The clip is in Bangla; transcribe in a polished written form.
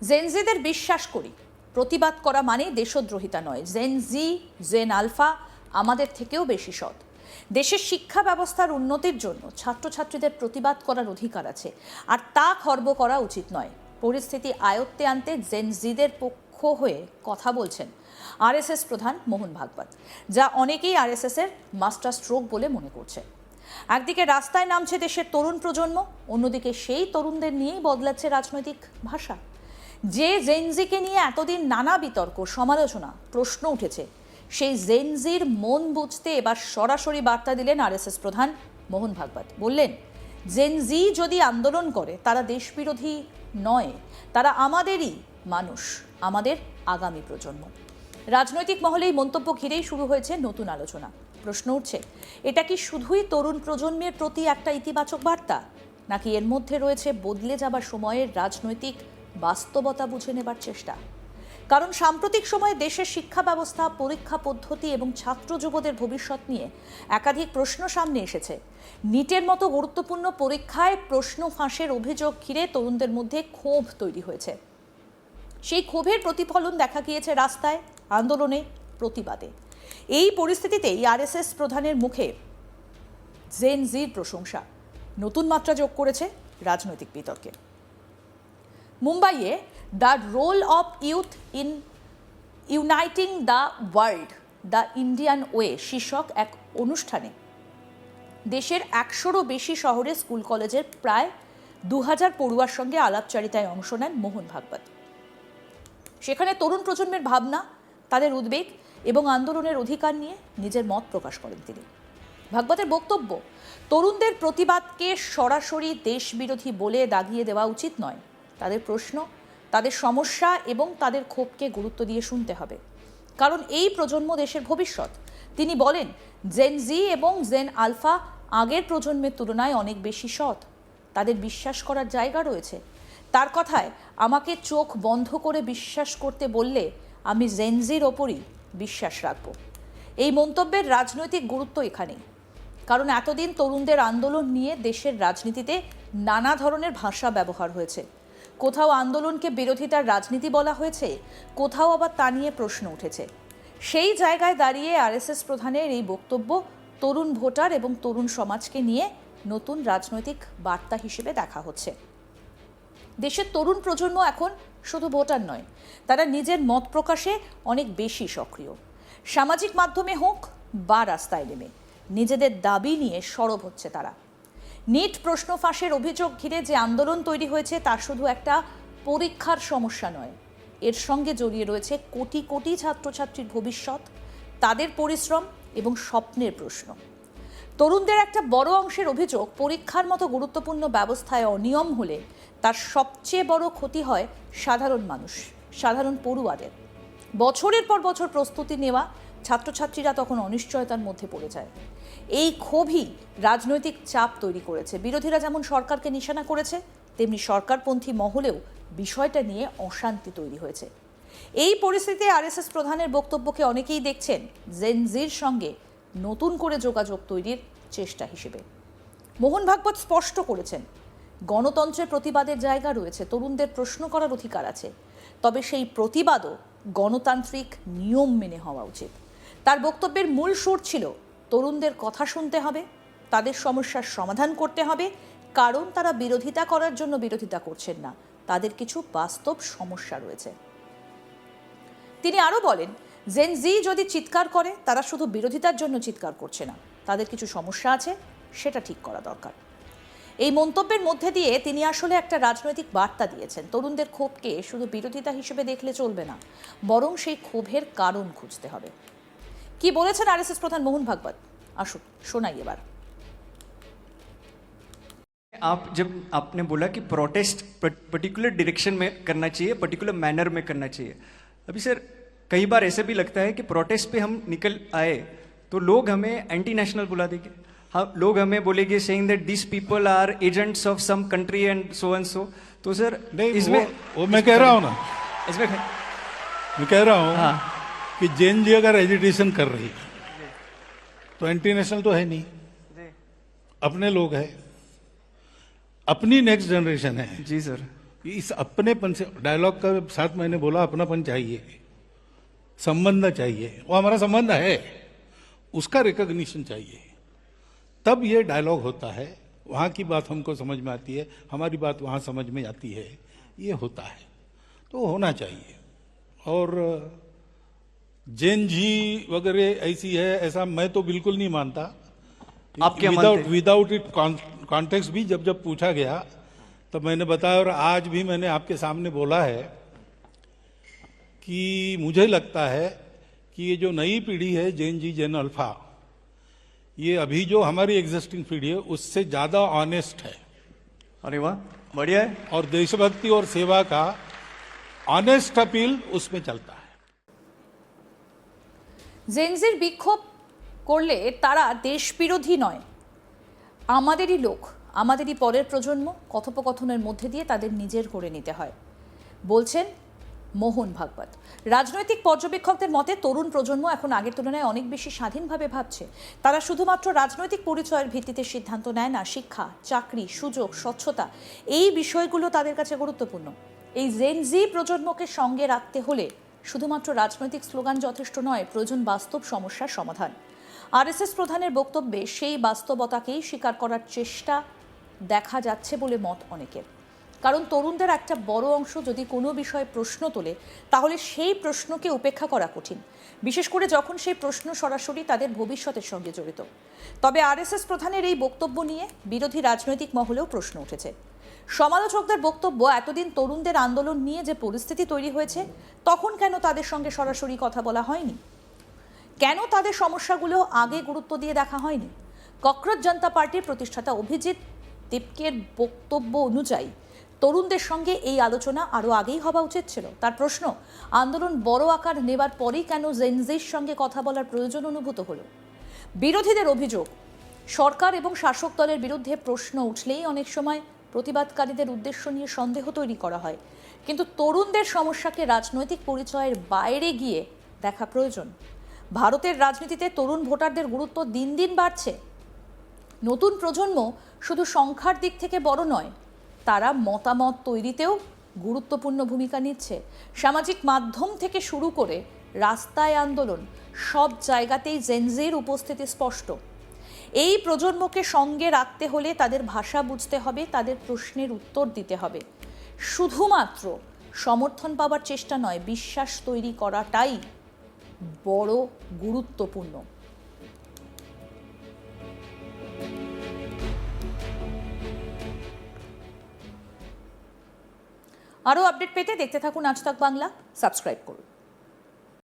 জেনজিদের বিশ্বাস করি প্রতিবাদ করা মানে দেশদ্রোহিতা নয়। জেনজি, জেন আলফা আমাদের থেকেও বেশি সৎ। দেশের শিক্ষা ব্যবস্থার উন্নতির জন্য ছাত্রছাত্রীদের প্রতিবাদ করার অধিকার আছে, আর তা খর্ব করা উচিত নয়। পরিস্থিতি আয়ত্তে আনতে জেনজিদের পক্ষ হয়ে কথা বলছেন আরএসএস প্রধান মোহন ভাগবত, যা অনেকেই আরএসএস এর মাস্টার স্ট্রোক বলে মনে করছে। একদিকে রাস্তায় নামছে দেশের তরুণ প্রজন্ম, অন্যদিকে সেই তরুণদের নিয়েই বদলাচ্ছে রাজনৈতিক ভাষা। যে জেনজিকে নিয়ে এতদিন নানা বিতর্ক, সমালোচনা, প্রশ্ন উঠেছে, সেই জেনজির মন বুঝতে এবার সরাসরি বার্তা দিলেন আরএসএস প্রধান মোহন ভাগবত। বললেন, জেনজি যদি আন্দোলন করে তারা দেশবিরোধী নয়, তারা আমাদেরই মানুষ, আমাদের আগামী প্রজন্ম। রাজনৈতিক মহলে এই মন্তব্য ঘিরেই শুরু হয়েছে নতুন আলোচনা। প্রশ্ন উঠছে, এটা কি শুধুই তরুণ প্রজন্মের প্রতি একটা ইতিবাচক বার্তা, নাকি এর মধ্যে রয়েছে বদলে যাবার সময়ের রাজনৈতিক বাস্তবতা বুঝে নেবার চেষ্টা? কারণ সাম্প্রতিক সময়ে দেশের শিক্ষা ব্যবস্থা, পরীক্ষা পদ্ধতি এবং ছাত্র যুবদের ভবিষ্যৎ নিয়ে একাধিক প্রশ্ন সামনে এসেছে। নিটের মতো গুরুত্বপূর্ণ পরীক্ষায় প্রশ্ন ফাঁসের অভিযোগ ঘিরে তরুণদের মধ্যে ক্ষোভ তৈরি হয়েছে। সেই ক্ষোভের প্রতিফলন দেখা গিয়েছে রাস্তায়, আন্দোলনে, প্রতিবাদে। এই পরিস্থিতিতেই আরএসএস প্রধানের মুখে জেন জির প্রশংসা নতুন মাত্রা যোগ করেছে রাজনৈতিক বিতর্কে। মুম্বাইয়ে the role of youth in uniting the world, the Indian way শীর্ষক এক অনুষ্ঠানে দেশের 100রও বেশি শহরে স্কুল কলেজের প্রায় 2000 পড়ুয়ার সঙ্গে আলাপচারিতায় অংশ নেন মোহন ভাগবত। সেখানে তরুণ প্রজন্মের ভাবনা, তাদের উদ্বেগ এবং আন্দোলনের অধিকার নিয়ে নিজের মত প্রকাশ করেন তিনি। ভাগবতের বক্তব্য, তরুণদের প্রতিবাদকে সরাসরি দেশবিরোধী বলে দাগিয়ে দেওয়া উচিত নয়। তাদের প্রশ্ন, তাদের সমস্যা এবং তাদের ক্ষোভকে গুরুত্ব দিয়ে শুনতে হবে, কারণ এই প্রজন্ম দেশের ভবিষ্যৎ। তিনি বলেন, জেন জি এবং জেন আলফা আগের প্রজন্মের তুলনায় অনেক বেশি সৎ, তাদের বিশ্বাস করার জায়গা রয়েছে। তার কথায়, আমাকে চোখ বন্ধ করে বিশ্বাস করতে বললে আমি জেনজির ওপরই বিশ্বাস রাখব। এই মন্তব্যের রাজনৈতিক গুরুত্ব এখানেই, কারণ এতদিন তরুণদের আন্দোলন নিয়ে দেশের রাজনীতিতে নানা ধরনের ভাষা ব্যবহার হয়েছে। কোথাও আন্দোলনকে বিরোধিতার রাজনীতি বলা হয়েছে, কোথাও আবার তা নিয়ে প্রশ্ন উঠেছে। সেই জায়গায় দাঁড়িয়ে আরএসএস প্রধানের এই বক্তব্য তরুণ ভোটার এবং তরুণ সমাজকে নিয়ে নতুন রাজনৈতিক বার্তা হিসেবে দেখা হচ্ছে। দেশের তরুণ প্রজন্ম এখন শুধু ভোটার নয়, তারা নিজের মত প্রকাশে অনেক বেশি সক্রিয়। সামাজিক মাধ্যমে হোক বা রাস্তায় নেমে নিজেদের দাবি নিয়ে সরব হচ্ছে তারা। নিট প্রশ্ন ফাঁসের অভিযোগ ঘিরে যে আন্দোলন তৈরি হয়েছে তা শুধু একটা পরীক্ষার সমস্যা নয়, এর সঙ্গে জড়িয়ে রয়েছে কোটি কোটি ছাত্রছাত্রীর ভবিষ্যৎ, তাদের পরিশ্রম এবং স্বপ্নের প্রশ্ন। তরুণদের একটা বড় অংশের অভিযোগ, পরীক্ষার মতো গুরুত্বপূর্ণ ব্যবস্থায় অনিয়ম হলে তার সবচেয়ে বড় ক্ষতি হয় সাধারণ মানুষ, সাধারণ পড়ুয়াদের। বছরের পর বছর প্রস্তুতি নেওয়া ছাত্রছাত্রীরা তখন অনিশ্চয়তার মধ্যে পড়ে যায়। এই ক্ষোভই রাজনৈতিক চাপ তৈরি করেছে। বিরোধীরা যেমন সরকারকে নিশানা করেছে, তেমনি সরকারপন্থী মহলেও বিষয়টা নিয়ে অশান্তি তৈরি হয়েছে। এই পরিস্থিতিতে আরএসএস প্রধানের বক্তব্যকে অনেকেই দেখছেন জেনজির সঙ্গে নতুন করে যোগাযোগ তৈরির চেষ্টা হিসেবে। মোহন ভাগবত স্পষ্ট করেছেন, গণতন্ত্রের প্রতিবাদের জায়গা রয়েছে, তরুণদের প্রশ্ন করার অধিকার আছে, তবে সেই প্রতিবাদও গণতান্ত্রিক নিয়ম মেনে হওয়া উচিত। তার বক্তব্যের মূল সুর ছিল, তরুণদের কথা শুনতে হবে, তাদের সমস্যার সমাধান করতে হবে, কারণ তারা বিরোধিতা করার জন্য বিরোধিতা করছেন না, তাদের কিছু বাস্তব সমস্যা রয়েছে। তিনি আরও বলেন, জেন জি যদি চিৎকার করে তারা শুধু বিরোধিতার জন্য চিৎকার করছে না, তাদের কিছু সমস্যা আছে, সেটা ঠিক করা দরকার। এই মন্তব্যের মধ্যে দিয়ে তিনি আসলে একটা রাজনৈতিক বার্তা দিয়েছেন। তরুণদের ক্ষোভকে শুধু বিরোধিতা হিসেবে দেখলে চলবে না, বরং সেই ক্ষোভের কারণ খুঁজতে হবে। কি বলেছেন আরএসএস প্রধান মোহন ভাগবত, আসুন শোনাই এবার। आप जब आपने बोला कि प्रोटेस्ट पर्टिकुलर डायरेक्शन में करना चाहिए, पर्टिकुलर मैनर में करना चाहिए, अभी सर कई बार ऐसे भी लगता है कि प्रोटेस्ट पे हम निकल आए तो लोग हमें एंटी नेशनल बुला देंगे। हाँ, लोग हमें बोलेंगे saying that this people are agents of some country and so. तो सर नहीं, इसमें वो मैं कह रहा हूँ ना, इसमें मैं कह रहा हूँ हाँ कि जैन जी अगर एजिटेशन कर रही है तो एंटी नेशनल तो है नहीं, अपने लोग हैं, अपनी नेक्स्ट जनरेशन है, जी सर। इस अपनेपन से, डायलॉग का साथ मैंने बोला अपनापन चाहिए, संबंध चाहिए, वो हमारा संबंध है, उसका रिकॉग्निशन चाहिए, तब ये डायलॉग होता है। वहाँ की बात हमको समझ में आती है, हमारी बात वहाँ समझ में आती है, ये होता है, तो होना चाहिए। और जैन जी वगैरह ऐसी है, ऐसा मैं तो बिल्कुल नहीं मानता। आप क्या मानते हैं? विदाउट इट कॉन्टेक्स्ट भी जब पूछा गया तो मैंने बताया, और आज भी मैंने आपके सामने बोला है कि मुझे लगता है कि ये जो नई पीढ़ी है जैन जी, जैन अल्फा, ये अभी जो हमारी एग्जिस्टिंग पीढ़ी है उससे ज्यादा ऑनेस्ट है, अरे वाह, बढ़िया है। और देशभक्ति और सेवा का ऑनेस्ट अपील उसमें चलता है। জেনজির বিক্ষোভ করলে তারা দেশবিরোধী নয়, আমাদেরই লোক, আমাদেরই পরের প্রজন্ম, কথোপকথনের মধ্যে দিয়ে তাদের নিজের করে নিতে হয়, বলছেন মোহন ভাগবত। রাজনৈতিক পর্যবেক্ষকদের মতে তরুণ প্রজন্ম এখন আগের তুলনায় অনেক বেশি স্বাধীনভাবে ভাবছে। তারা শুধুমাত্র রাজনৈতিক পরিচয়ের ভিত্তিতে সিদ্ধান্ত নেয় না, শিক্ষা, চাকরি, সুযোগ, স্বচ্ছতা, এই বিষয়গুলো তাদের কাছে গুরুত্বপূর্ণ। এই জেনজি প্রজন্মকে সঙ্গে রাখতে হলে শুধুমাত্র রাজনৈতিক স্লোগান যথেষ্ট নয়, প্রয়োজন বাস্তব সমস্যার সমাধান। আরএসএস প্রধানের বক্তব্যে সেই বাস্তবতাকেই স্বীকার করার চেষ্টা দেখা যাচ্ছে বলে মত অনেকের। কারণ তরুণদের একটা বড় অংশ যদি কোনো বিষয়ে প্রশ্ন তোলে তাহলে সেই প্রশ্নকে উপেক্ষা করা কঠিন, বিশেষ করে যখন সেই প্রশ্ন সরাসরি তাদের ভবিষ্যতের সঙ্গে জড়িত। তবে আরএসএস প্রধানের এই বক্তব্য নিয়ে বিরোধী রাজনৈতিক মহলেও প্রশ্ন উঠেছে। সমালোচকদের বক্তব্য, এতদিন তরুণদের আন্দোলন নিয়ে যে পরিস্থিতি তৈরি হয়েছে তখন কেন তাদের সঙ্গে সরাসরি কথা বলা হয়নি, কেন তাদের সমস্যাগুলো আগে গুরুত্ব দিয়ে দেখা হয়নি। ককরোচ জনতা পার্টির প্রতিষ্ঠাতা অভিজিৎ দীপকের বক্তব্য অনুযায়ী তরুণদের সঙ্গে এই আলোচনা আরও আগেই হওয়া উচিত ছিল। তার প্রশ্ন, আন্দোলন বড় আকার নেবার পরেই কেন জেনজির সঙ্গে কথা বলার প্রয়োজন অনুভূত হলো। বিরোধীদের অভিযোগ, সরকার এবং শাসক দলের বিরুদ্ধে প্রশ্ন উঠলেই অনেক সময় প্রতিবাদকারীদের উদ্দেশ্য নিয়ে সন্দেহ তৈরি করা হয়, কিন্তু তরুণদের সমস্যাকে রাজনৈতিক পরিচয়ের বাইরে গিয়ে দেখা প্রয়োজন। ভারতের রাজনীতিতে তরুণ ভোটারদের গুরুত্ব দিন দিন বাড়ছে। নতুন প্রজন্ম শুধু সংখ্যার দিক থেকে বড় নয়, তারা মতামত তৈরিতেও গুরুত্বপূর্ণ ভূমিকা নিচ্ছে। সামাজিক মাধ্যম থেকে শুরু করে রাস্তায় আন্দোলন, সব জায়গাতেই জেনজির উপস্থিতি স্পষ্ট। এই প্রজন্মকে সঙ্গে রাখতে হলে তাদের ভাষা বুঝতে হবে, তাদের প্রশ্নের উত্তর দিতে হবে। শুধুমাত্র সমর্থন পাওয়ার চেষ্টা নয়, বিশ্বাস তৈরি করাটাই বড় গুরুত্বপূর্ণ। আরও আপডেট পেতে দেখতে থাকুন আজ তাক বাংলা, সাবস্ক্রাইব করুন।